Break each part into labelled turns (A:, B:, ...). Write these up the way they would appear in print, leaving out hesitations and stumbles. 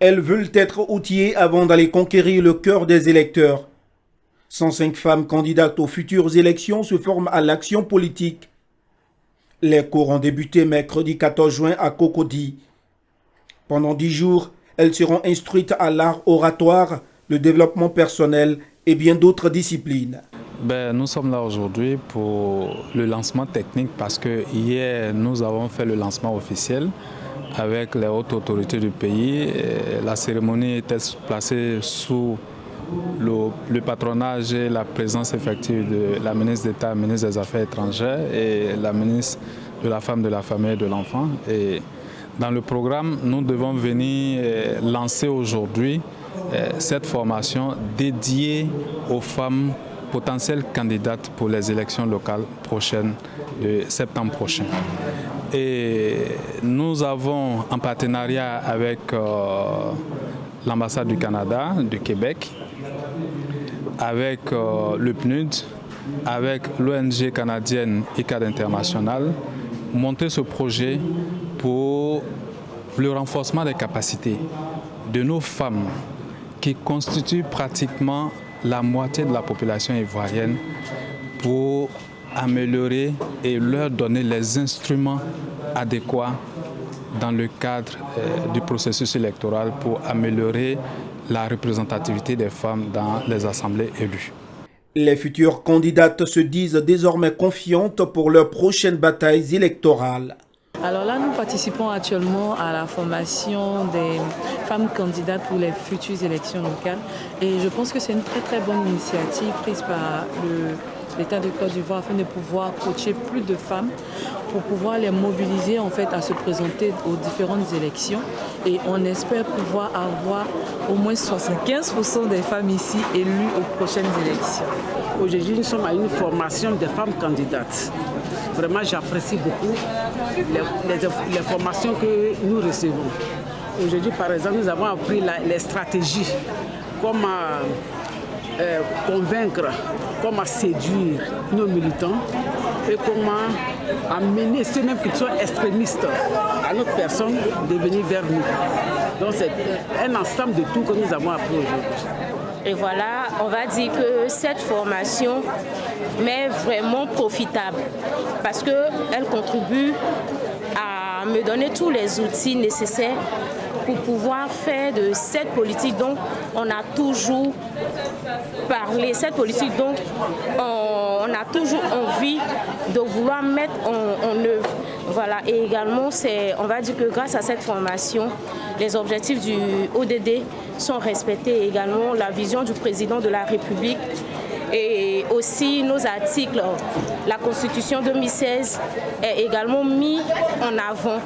A: Elles veulent être outillées avant d'aller conquérir le cœur des électeurs. 105 femmes candidates aux futures élections se forment à l'action politique. Les cours ont débuté mercredi 14 juin à Cocody. Pendant 10 jours, elles seront instruites à l'art oratoire, le développement personnel et bien d'autres disciplines.
B: Nous sommes là aujourd'hui pour le lancement technique parce que hier, nous avons fait le lancement officiel avec les hautes autorités du pays. La cérémonie était placée sous le patronage et la présence effective de la ministre d'État, ministre des Affaires étrangères et la ministre de la Femme, de la Famille et de l'Enfant. Et dans le programme, nous devons venir lancer aujourd'hui cette formation dédiée aux femmes potentielles candidates pour les élections locales prochaines de septembre prochain. Et nous avons en partenariat avec l'ambassade du Canada, du Québec, avec le PNUD, avec l'ONG canadienne ICAD International, monter ce projet pour le renforcement des capacités de nos femmes qui constituent pratiquement la moitié de la population ivoirienne pour améliorer et leur donner les instruments adéquats dans le cadre du processus électoral pour améliorer la représentativité des femmes dans les assemblées élues.
A: Les futures candidates se disent désormais confiantes pour leurs prochaines batailles électorales.
C: Alors là, nous participons actuellement à la formation des femmes candidates pour les futures élections locales. Et je pense que c'est une très bonne initiative prise par l'État de Côte d'Ivoire afin de pouvoir coacher plus de femmes pour pouvoir les mobiliser en fait à se présenter aux différentes élections. Et on espère pouvoir avoir au moins 75% des femmes ici élues aux prochaines élections.
D: Aujourd'hui, nous sommes à une formation des femmes candidates. Vraiment, j'apprécie beaucoup les formations que nous recevons. Aujourd'hui, par exemple, nous avons appris les stratégies, comment convaincre, comment séduire nos militants et comment amener ceux-mêmes qui sont extrémistes à notre personne de venir vers nous. Donc c'est un ensemble de tout que nous avons appris aujourd'hui.
E: Et voilà, on va dire que cette formation m'est vraiment profitable parce qu'elle contribue à me donner tous les outils nécessaires pour pouvoir faire de cette politique dont on a toujours parlé, cette politique dont on a toujours envie de vouloir mettre en œuvre. Voilà. Et également, on va dire que grâce à cette formation, les objectifs du ODD sont respectés. Également, la vision du président de la République et aussi nos articles, la Constitution 2016 est également mis en avant.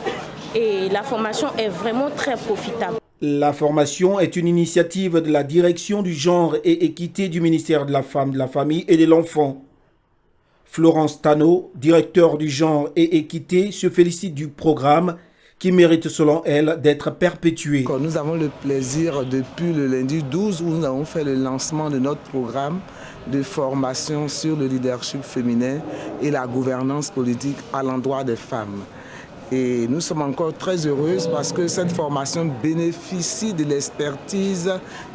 E: Et la formation est vraiment très profitable.
A: La formation est une initiative de la Direction du genre et équité du ministère de la Femme, de la Famille et de l'Enfant. Florence Tano, directeur du genre et équité, se félicite du programme qui mérite selon elle d'être perpétué.
F: Nous avons le plaisir depuis le lundi 12 où nous avons fait le lancement de notre programme de formation sur le leadership féminin et la gouvernance politique à l'endroit des femmes. Et nous sommes encore très heureuses parce que cette formation bénéficie de l'expertise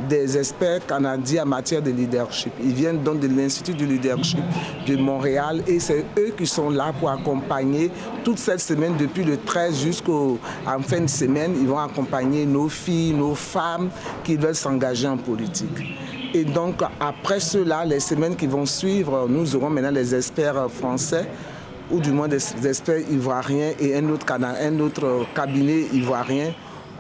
F: des experts canadiens en matière de leadership. Ils viennent donc de l'Institut du leadership de Montréal et c'est eux qui sont là pour accompagner toute cette semaine, depuis le 13 jusqu'en fin de semaine. Ils vont accompagner nos filles, nos femmes qui veulent s'engager en politique. Et donc après cela, les semaines qui vont suivre, nous aurons maintenant les experts français ou du moins des experts ivoiriens et un autre cabinet ivoirien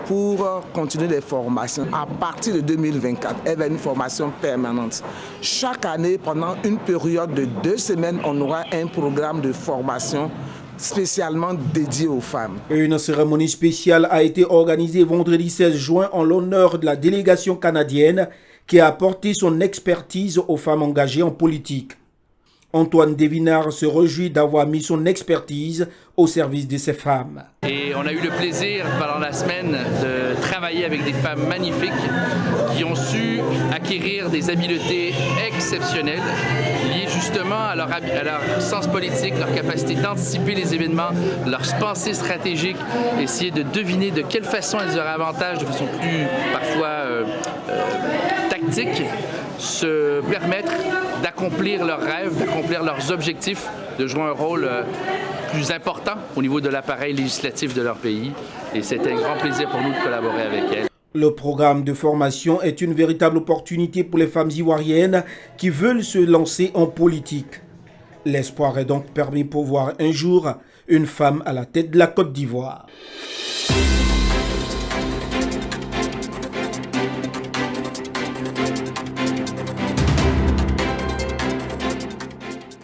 F: pour continuer les formations. À partir de 2024, elle va être une formation permanente. Chaque année, pendant une période de 2 semaines, on aura un programme de formation spécialement dédié aux femmes.
A: Une cérémonie spéciale a été organisée vendredi 16 juin en l'honneur de la délégation canadienne qui a apporté son expertise aux femmes engagées en politique. Antoine Devinard se réjouit d'avoir mis son expertise au service de ces femmes.
G: Et on a eu le plaisir pendant la semaine de travailler avec des femmes magnifiques qui ont su acquérir des habiletés exceptionnelles liées justement à leur sens politique, leur capacité d'anticiper les événements, leur pensée stratégique, essayer de deviner de quelle façon elles auraient avantage de façon plus parfois tactique, se permettre d'accomplir leurs rêves, d'accomplir leurs objectifs, de jouer un rôle plus important au niveau de l'appareil législatif de leur pays. Et c'était un grand plaisir pour nous de collaborer avec elles.
A: Le programme de formation est une véritable opportunité pour les femmes ivoiriennes qui veulent se lancer en politique. L'espoir est donc permis pour voir un jour une femme à la tête de la Côte d'Ivoire.